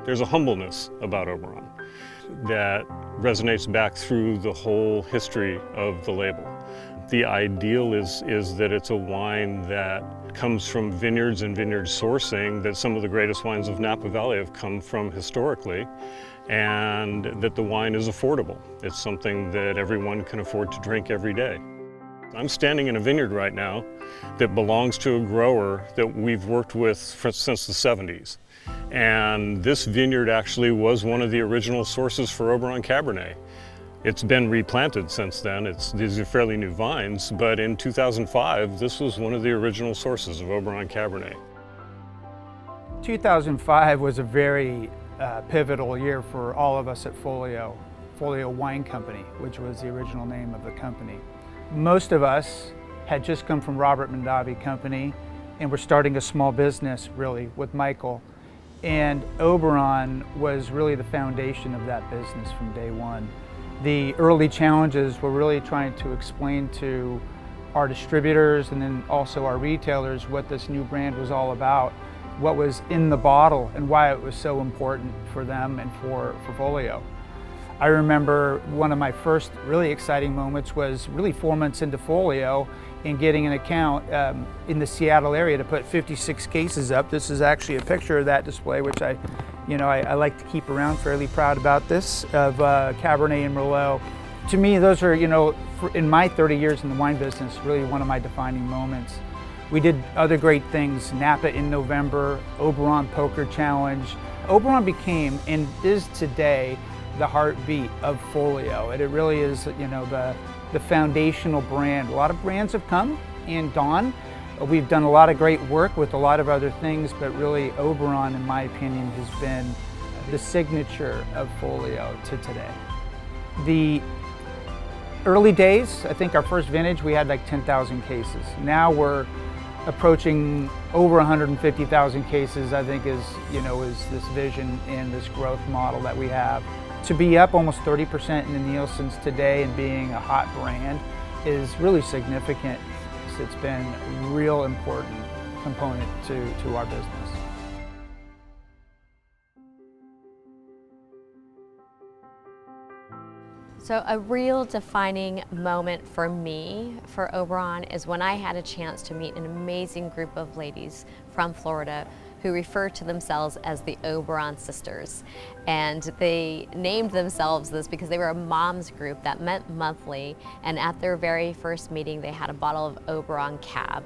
There's a humbleness about Oberon that resonates back through the whole history of the label. The ideal is that it's a wine that comes from vineyards and vineyard sourcing, that some of the greatest wines of Napa Valley have come from historically, and that the wine is affordable. It's something that everyone can afford to drink every day. I'm standing in a vineyard right now that belongs to a grower that we've worked with since the 70s. And this vineyard actually was one of the original sources for Oberon Cabernet. It's been replanted since then. These are fairly new vines, but in 2005, this was one of the original sources of Oberon Cabernet. 2005 was a very pivotal year for all of us at Folio Wine Company, which was the original name of the company. Most of us had just come from Robert Mondavi Company, and we're starting a small business really with Michael. And Oberon was really the foundation of that business from day one. The early challenges were really trying to explain to our distributors and then also our retailers what this new brand was all about, what was in the bottle and why it was so important for them and for Folio. I remember one of my first really exciting moments was really 4 months into Folio and getting an account in the Seattle area to put 56 cases up. This is actually a picture of that display, which I like to keep around, fairly proud about this, of Cabernet and Merlot. To me, those are, in my 30 years in the wine business, really one of my defining moments. We did other great things, Napa in November, Oberon Poker Challenge. Oberon became, and is today, the heartbeat of Folio. And it really is, the foundational brand. A lot of brands have come and gone. We've done a lot of great work with a lot of other things, but really Oberon, in my opinion, has been the signature of Folio to today. The early days, I think our first vintage, we had like 10,000 cases. Now we're approaching over 150,000 cases, I think is this vision and this growth model that we have. To be up almost 30% in the Nielsen's today and being a hot brand is really significant. It's been a real important component to our business. So a real defining moment for me for Oberon is when I had a chance to meet an amazing group of ladies from Florida who refer to themselves as the Oberon Sisters. And they named themselves this because they were a mom's group that met monthly, and at their very first meeting they had a bottle of Oberon Cab.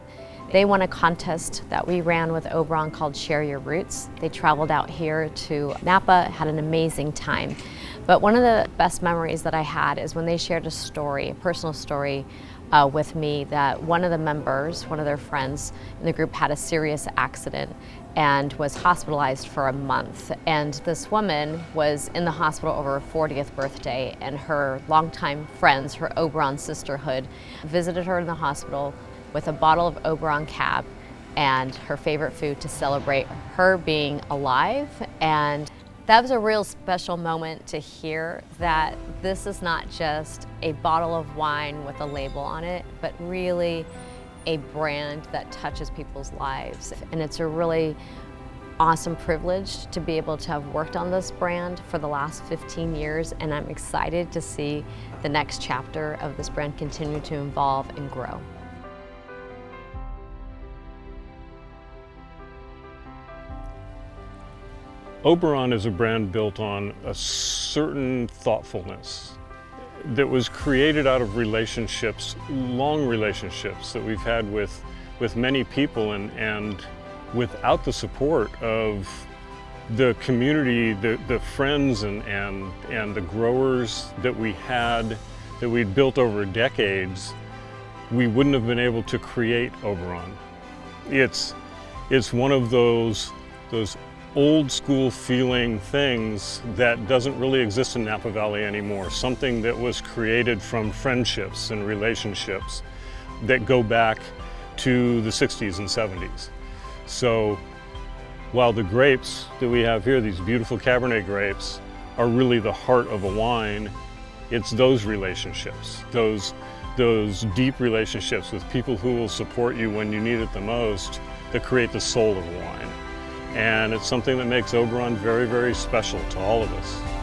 They won a contest that we ran with Oberon called Share Your Roots. They traveled out here to Napa, had an amazing time. But one of the best memories that I had is when they shared a story, a personal story with me, that one of the members, one of their friends in the group, had a serious accident and was hospitalized for a month. And this woman was in the hospital over her 40th birthday, and her longtime friends, her Oberon sisterhood, visited her in the hospital with a bottle of Oberon Cab and her favorite food to celebrate her being alive. And that was a real special moment to hear that this is not just a bottle of wine with a label on it, but really a brand that touches people's lives. And it's a really awesome privilege to be able to have worked on this brand for the last 15 years, and I'm excited to see the next chapter of this brand continue to evolve and grow. Oberon is a brand built on a certain thoughtfulness that was created out of relationships, long relationships that we've had with many people, and without the support of the community, the friends and the growers that we had, that we'd built over decades, we wouldn't have been able to create Oberon. It's one of those old school feeling things that doesn't really exist in Napa Valley anymore. Something that was created from friendships and relationships that go back to the 60s and 70s. So while the grapes that we have here, these beautiful Cabernet grapes, are really the heart of a wine, it's those relationships, those those deep relationships with people who will support you when you need it the most that create the soul of wine. And it's something that makes Oberon very, very special to all of us.